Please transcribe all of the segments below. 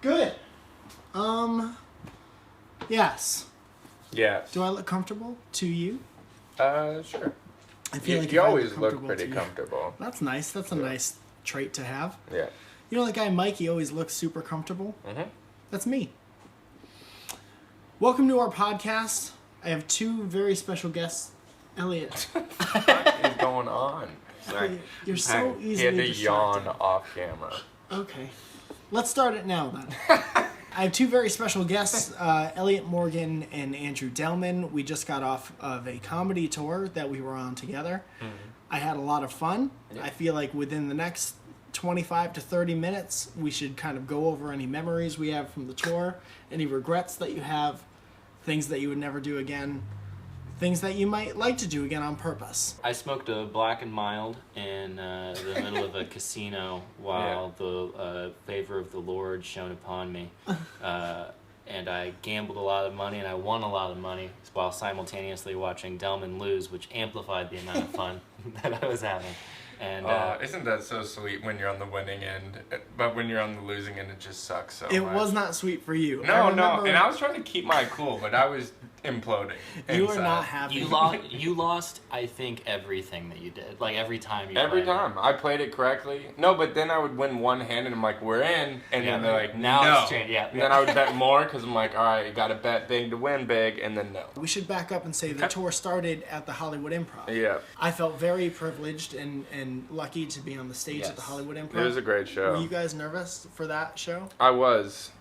Good. Yes. Yes. Do I look comfortable to you? Sure. I feel like you if I always look comfortable pretty to you- comfortable. That's nice. That's a nice trait to have. Yeah. You know that guy Mike, he always looks super comfortable? Mm-hmm. That's me. Welcome to our podcast. I have two very special guests. Elliot. What is going on? Sorry. You're so He easily had to distracted. yawn off camera. Okay. Let's start it now, then. I have two very special guests, Elliot Morgan and Andrew Delman. We just got off of a comedy tour that we were on together. Mm-hmm. I had a lot of fun. Yeah. I feel like within the next 25 to 30 minutes, we should kind of go over any memories we have from the tour, any regrets that you have, things that you would never do again, things that you might like to do again on purpose. I smoked a Black and Mild in the middle of a casino while the favor of the Lord shone upon me. And I gambled a lot of money, and I won a lot of money while simultaneously watching Delman lose, which amplified the amount of fun that I was having. And isn't that so sweet when you're on the winning end, but when you're on the losing end, it just sucks so It much. was not sweet for you. No, and I was trying to keep my cool, but I was imploding. You were not happy. You lost, I think, everything that you did. Like, every time you Every played time. I played it correctly. No, but then I would win one hand, and I'm like, we're in. And then they're like, now no. it's changed. Yeah. And then I would bet more, because I'm like, all right, you got to bet big to win big, and then no. We should back up and say the tour started at the Hollywood Improv. Yeah. I felt very privileged and lucky to be on the stage at the Hollywood Improv. It was a great show. Were you guys nervous for that show? I was.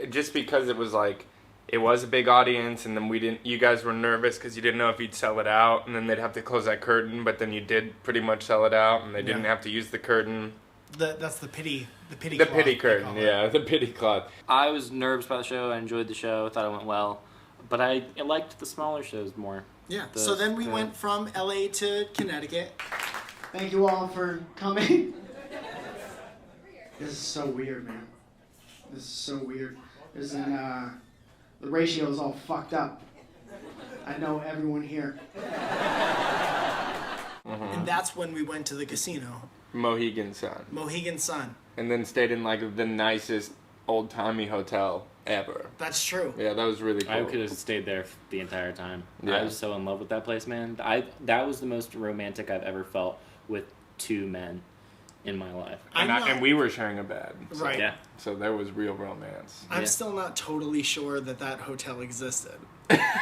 Just because it was like, it was a big audience, and then you guys were nervous because you didn't know if you'd sell it out, and then they'd have to close that curtain, but then you did pretty much sell it out, and they didn't have to use the curtain. That's the pity cloth, pity curtain, the pity cloth. I was nervous about the show. I enjoyed the show. Thought it went well. But I liked the smaller shows more. Yeah. So then we went from LA to Connecticut. Thank you all for coming. This is so weird, man. This is so weird. The ratio is all fucked up. I know everyone here. Mm-hmm. And that's when we went to the casino. Mohegan Sun. And then stayed in like the nicest old-timey hotel ever. That's true. Yeah, that was really cool. I could have stayed there the entire time. Yeah. I was so in love with that place, man. That was the most romantic I've ever felt with two men in my life. And we were sharing a bed. So, right. Yeah. So there was real romance. I'm still not totally sure that hotel existed.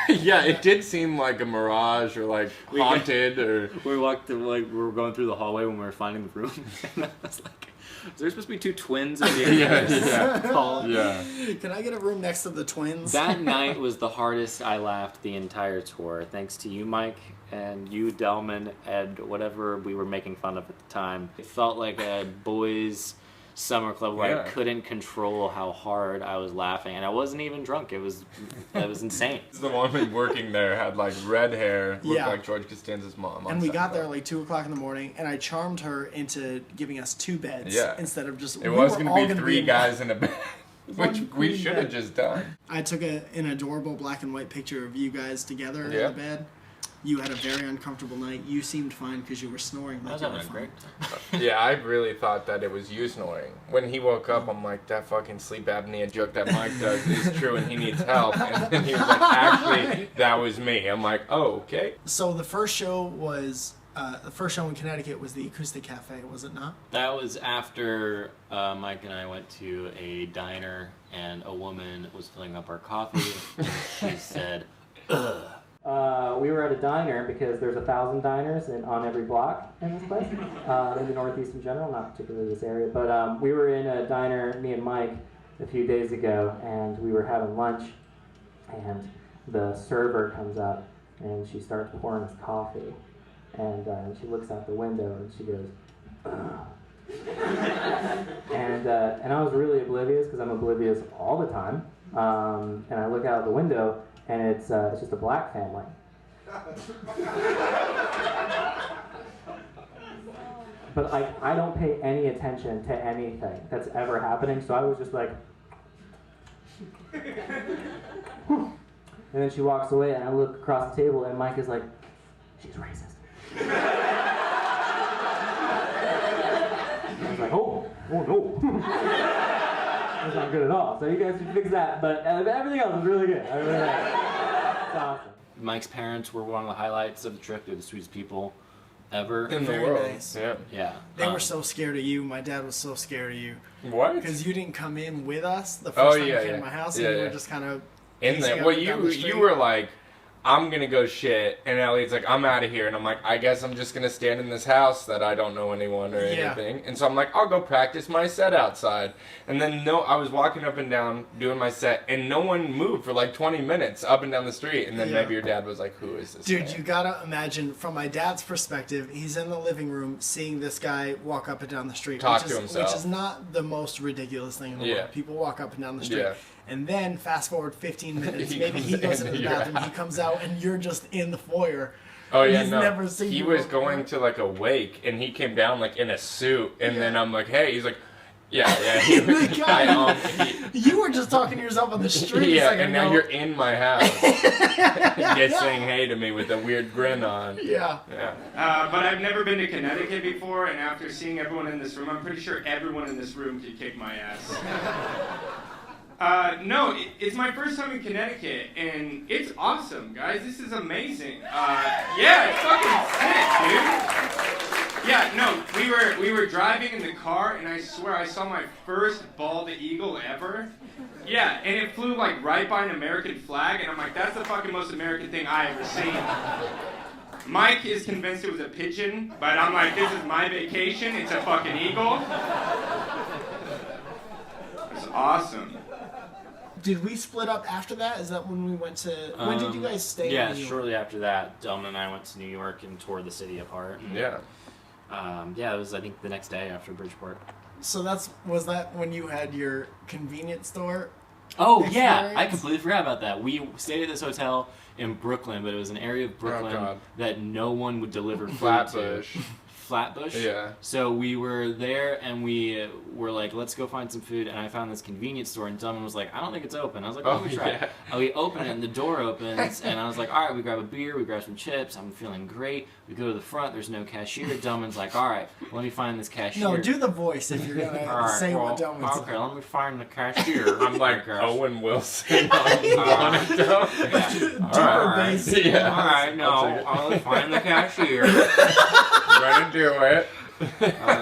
Yeah, it did seem like a mirage or like haunted or... We walked through, we were going through the hallway when we were finding the room. And I was like, is there supposed to be two twins in the hall? Yeah. Can I get a room next to the twins? That night was the hardest I laughed the entire tour. Thanks to you, Mike, and you, Delman, and whatever we were making fun of at the time. It felt like a boys' summer club where I couldn't control how hard I was laughing, and I wasn't even drunk. It was insane. The woman working there had like red hair, looked like George Costanza's mom. And we got there like 2 o'clock in the morning, and I charmed her into giving us 2 beds instead of just. It was going to be 3 guys in a bed, which we should have just done. I took an adorable black and white picture of you guys together in the bed. You had a very uncomfortable night. You seemed fine because you were snoring. That was having a great time. Yeah, I really thought that it was you snoring. When he woke up, I'm like, that fucking sleep apnea joke that Mike does is true and he needs help. And then he was like, actually, that was me. I'm like, oh, okay. So the first show in Connecticut was the Acoustic Cafe, was it not? That was after Mike and I went to a diner and a woman was filling up our coffee. And she said, ugh. We were at a diner because there's 1,000 diners on every block in this place, in the Northeast in general, not particularly this area. But we were in a diner, me and Mike, a few days ago, and we were having lunch, and the server comes up, and she starts pouring us coffee, and she looks out the window, and she goes, ugh. And I was really oblivious, because I'm oblivious all the time, and I look out the window, and it's just a black family. But I don't pay any attention to anything that's ever happening, so I was just like, and then she walks away, and I look across the table, and Mike is like, she's racist. I was like, oh no. I was like, not good at all. So you guys should fix that. But everything else is really good. I really like it. It's awesome. Mike's parents were one of the highlights of the trip. They're the sweetest people ever In the Very world. nice. Yeah. Yeah. They were so scared of you. My dad was so scared of you. What? Because you didn't come in with us the Oh, first time yeah, you came yeah. to my house, Yeah, and you yeah. were just kind of In pacing there. up Well, and down the street. you were like, I'm gonna go shit, and Elliot's like, I'm out of here, and I'm like, I guess I'm just gonna stand in this house that I don't know anyone or Yeah. anything, and so I'm like, I'll go practice my set outside, and then I was walking up and down doing my set, and no one moved for like 20 minutes up and down the street, and then Yeah. maybe your dad was like, who is this Dude, man? you gotta imagine from my dad's perspective, he's in the living room seeing this guy walk up and down the street. Talk which to is, himself. Which is not the most ridiculous thing in the Yeah. world. People walk up and down the street. Yeah. And then fast forward 15 minutes, He maybe comes he goes in, into the yeah. bathroom, he comes out, and you're just in the foyer. Oh yeah, He's no. never seen he you was before. going to like a wake, and he came down like in a suit, and Yeah. then I'm like, hey, he's like, yeah. He was, The guy- he- You were just talking to yourself on the street. yeah, like, and now you're in my house, just saying hey to me with a weird grin on. Yeah. Yeah. But I've never been to Connecticut before, and after seeing everyone in this room, I'm pretty sure everyone in this room could kick my ass. No, it's my first time in Connecticut, and it's awesome, guys. This is amazing. Yeah, it's fucking sick, dude. Yeah, no, we were driving in the car, and I swear I saw my first bald eagle ever. Yeah, and it flew like right by an American flag, and I'm like, that's the fucking most American thing I ever seen. Mike is convinced it was a pigeon, but I'm like, this is my vacation. It's a fucking eagle. It's awesome. Did we split up after that? Is that when we went to... when did you guys stay Yeah, in New York? shortly after that, Delman and I went to New York and toured the city apart. Yeah. Yeah, it was, I think, the next day after Bridgeport. So was that when you had your convenience store? Oh, yeah! I experience? completely forgot about that. We stayed at this hotel in Brooklyn, but it was an area of Brooklyn God. that no one would deliver food to. Flatbush. Flatbush. Yeah. So we were there, and we were like, let's go find some food. And I found this convenience store, and Delman was like, I don't think it's open. I was like, let me try. yeah. And we open it, and the door opens, and I was like, all right, we grab a beer, we grab some chips. I'm feeling great. We go to the front. There's no cashier. Delman's like, all right, let me find this cashier. No, do the voice if you're going All to right, say well, what Delman said. okay, let me find the cashier. I'm like Gosh. Owen Wilson on Monaco. Deeper bass. Yeah. All right, no, I'll find the cashier. Gonna do it.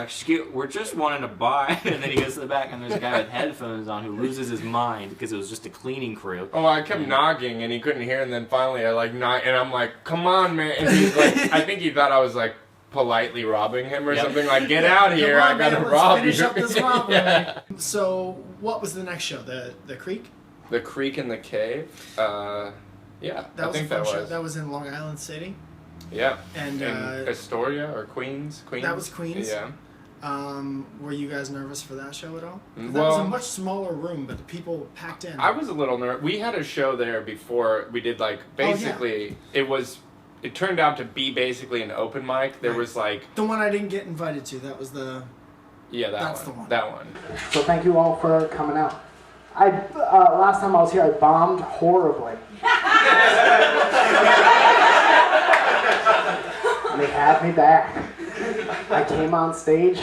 Excuse, we're just wanting to buy. And then he goes to the back, and there's a guy with headphones on who loses his mind because it was just a cleaning crew. Oh, I kept knocking and he couldn't hear, and then finally I like knock, and I'm like, "Come on, man!" And he's like, I think he thought I was like politely robbing him or Yep. something. Like, get out of here! Come I on, gotta man, let's rob finish you. up this robbery. Yeah. So, what was the next show? The Creek? The Creek in the Cave. Yeah, That I was think a fun that show. was. That was in Long Island City. Yeah. And in Astoria or Queens. that was Queens? Yeah. Were you guys nervous for that show at all? 'Cause that was Well- a much smaller room, but the people packed in. I was a little nervous. We had a show there before we did like basically it turned out to be basically an open mic. There Right. was like The one I didn't get invited to. That was the... That's one. the one. That one. So thank you all for coming out. Last time I was here, I bombed horribly. And they had me back. I came on stage,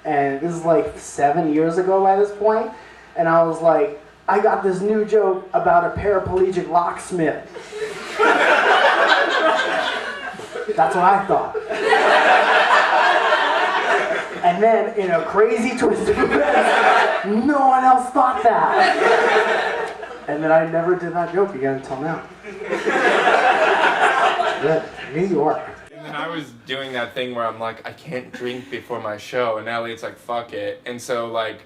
and this is like 7 years ago by this point, and I was like, I got this new joke about a paraplegic locksmith. That's what I thought. And then, in a crazy twist of events, no one else thought that. And then I never did that joke again until now. Good. New York. And then I was doing that thing where I'm like, I can't drink before my show, and Elliot's like, fuck it. And so like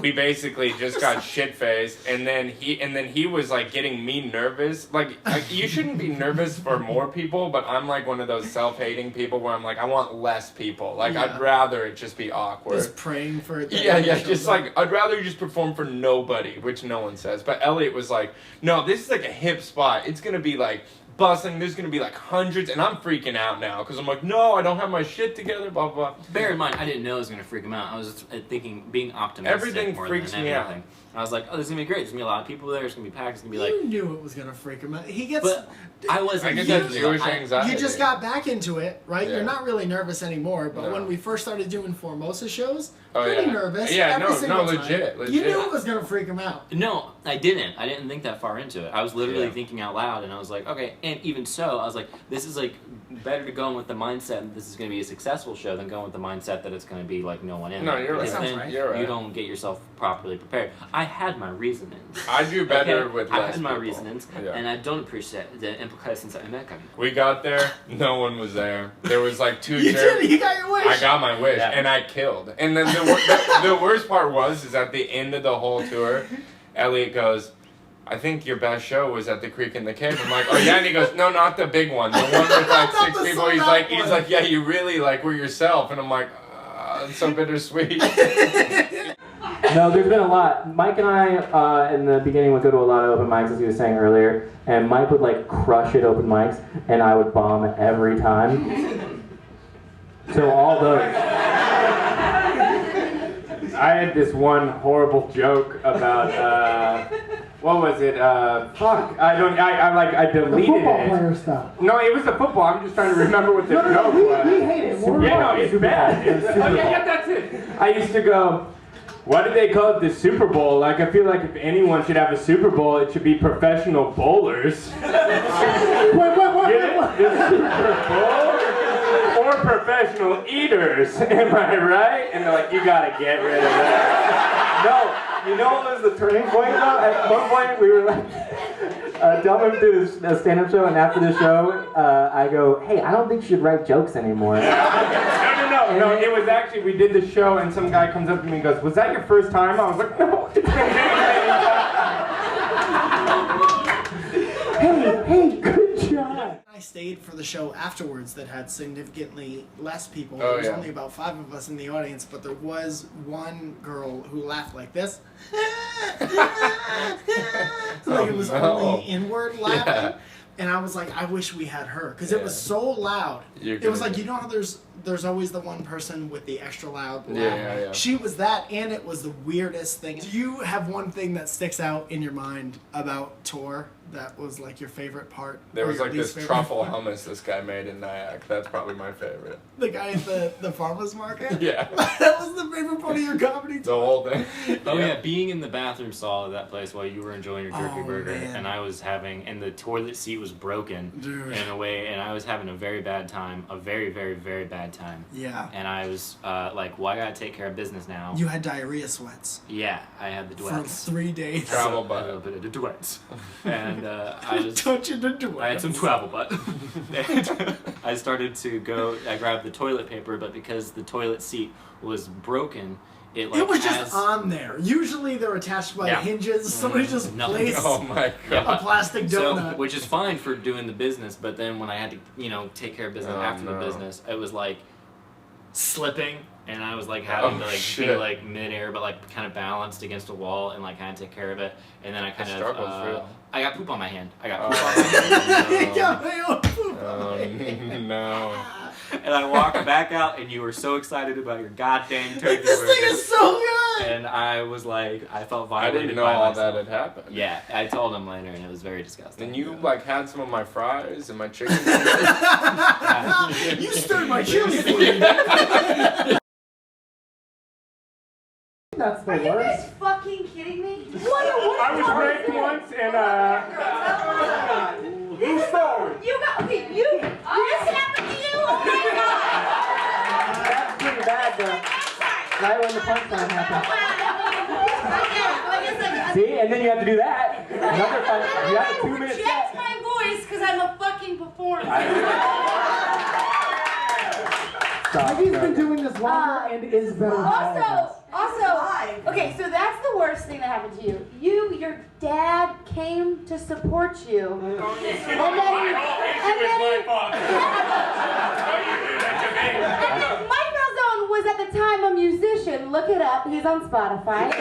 we basically just got shit-faced, and then he was like getting me nervous. Like you shouldn't be nervous for more people, but I'm like one of those self-hating people where I'm like, I want less people. Like Yeah. I'd rather it just be awkward. Just praying for it. Yeah, just like, I'd rather you just perform for nobody, which no one says. But Elliot was like, no, this is like a hip spot. It's going to be like bustling. There's gonna be like hundreds, and I'm freaking out now because I'm like, no, I don't have my shit together. Blah blah. Bear in mind, I didn't know it was gonna freak him out. I was just thinking, being optimistic. Everything more freaks than me out. anything. I was like, oh, this is gonna be great. There's gonna be a lot of people there. It's gonna be packed. It's gonna be like. You knew it was gonna freak him out. He gets. But I wasn't. I guess used that's to Jewish it. anxiety. You just got back into it, right? Yeah. You're not really nervous anymore. But No. when we first started doing Formosa shows, Oh, pretty yeah. nervous. Yeah, every no, single time. legit. You knew it was gonna freak him out. No, I didn't. I didn't think that far into it. I was literally Yeah. thinking out loud, and I was like, okay. And even so, I was like, this is like better to go in with the mindset that this is going to be a successful show than going with the mindset that it's going to be like no one in No, there. you're right. Because Sounds then right. You're right. you don't get yourself properly prepared. I had my reasonings. I do better Okay? with I less had my people. reasonings, Yeah. and I don't appreciate the implications of American. We got there, no one was there. There was like 2 You chairs. did. You got your wish. I got my wish, Yeah. and I killed. And then the worst part is at the end of the whole tour, Elliot goes, I think your best show was at the Creek in the Cave. I'm like, oh yeah, and he goes, no, not the big one, the one with like Not 6 the people. sold He's out like, one. yeah, you really like were yourself, and I'm like, it's so bittersweet. No, there's been a lot. Mike and I, in the beginning, would go to a lot of open mics, as he was saying earlier, and Mike would like crush at open mics, and I would bomb every time. So all those. I had this one horrible joke about, what was it? Fuck. I deleted Football it. player stuff. No, it was the football. I'm just trying to remember what the No, joke we was. hate it. We're Yeah, no, it's bad. Oh, yeah, that's it. I used to go, why did they call it the Super Bowl? Like, I feel like if anyone should have a Super Bowl, it should be professional bowlers. Wait. Get it? The Super Bowl? Or professional eaters. Am I right? And they're like, you gotta get rid of that. No, you know what was the turning point though? At one point we were like, Delvin did a stand-up show, and after the show, I go, hey, I don't think you should write jokes anymore. No, it was actually, we did the show, and some guy comes up to me and goes, was that your first time? I was like, no, it's been Hey, good job. I stayed for the show afterwards that had significantly less people. Oh, There was yeah. only about 5 of us in the audience, but there was one girl who laughed like this. Like it was only inward laughing. Yeah. And I was like, I wish we had her because it was so loud. It was like, you know how there's always the one person with the extra loud laugh. Yeah. She was that, and it was the weirdest thing. Do you have one thing that sticks out in your mind about tour that was like your favorite part? There or was your like least this favorite truffle part? hummus this guy made in Nyack. That's probably my favorite. The guy at the farmer's market? Yeah. That was the favorite part of your comedy The tour. whole thing. Oh yeah, being in the bathroom stall of that place while you were enjoying your jerky Oh, burger, man. and I was having, and the toilet seat was broken Dude. in a way, and I was having a very bad time, a very, very, very bad time. Yeah. And I was like, well, I gotta take care of business now. You had diarrhea sweats Yeah, I had the for duets. 3 days. Travel A butt. little bit of the duets. And I was... Don't you do it? I had some travel butt. And I started to go, I grabbed the toilet paper, but because the toilet seat was broken, it like It was has... just on there. Usually they're attached by Yeah. hinges. Somebody just No. placed Oh my god. a plastic So, donut. which is fine for doing the business, but then when I had to, take care of business Oh, after no. the business, it was like slipping, and I was like having to like be shit. like midair, but like kind of balanced against a wall, and like had to take care of it, and then I kind of struggle's real. I got poop on my hand. I got Oh. poop on my hand. Yeah, my own poop. Oh no. And I walked back out, and you were so excited about your goddamn turkey Like, this burger. thing is so good. And I was like, I felt I violated didn't know by all myself. that had happened. Yeah, I told him later, and it was very disgusting. And you like had some of my fries and my chicken. You stirred my chili for me. That's the Are you worst. guys fucking kidding me? I was raped once, and who's sorry? You got okay. This happened to you. Oh my god! That's pretty bad though. Right when the punchline happened. See, and then you have to do that. Another fight. You have a 2-minute Project set. my voice because I'm a fucking performer. He's been doing this longer and is better than all of us. Also, okay, so that's the worst thing that happened to you. Your dad came to support you. And then Mike Malzone was at the time a musician. Look it up. He's on Spotify. He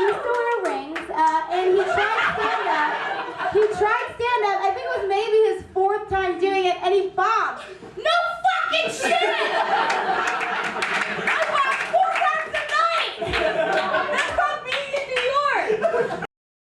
used to wear rings, and he tried stand-up.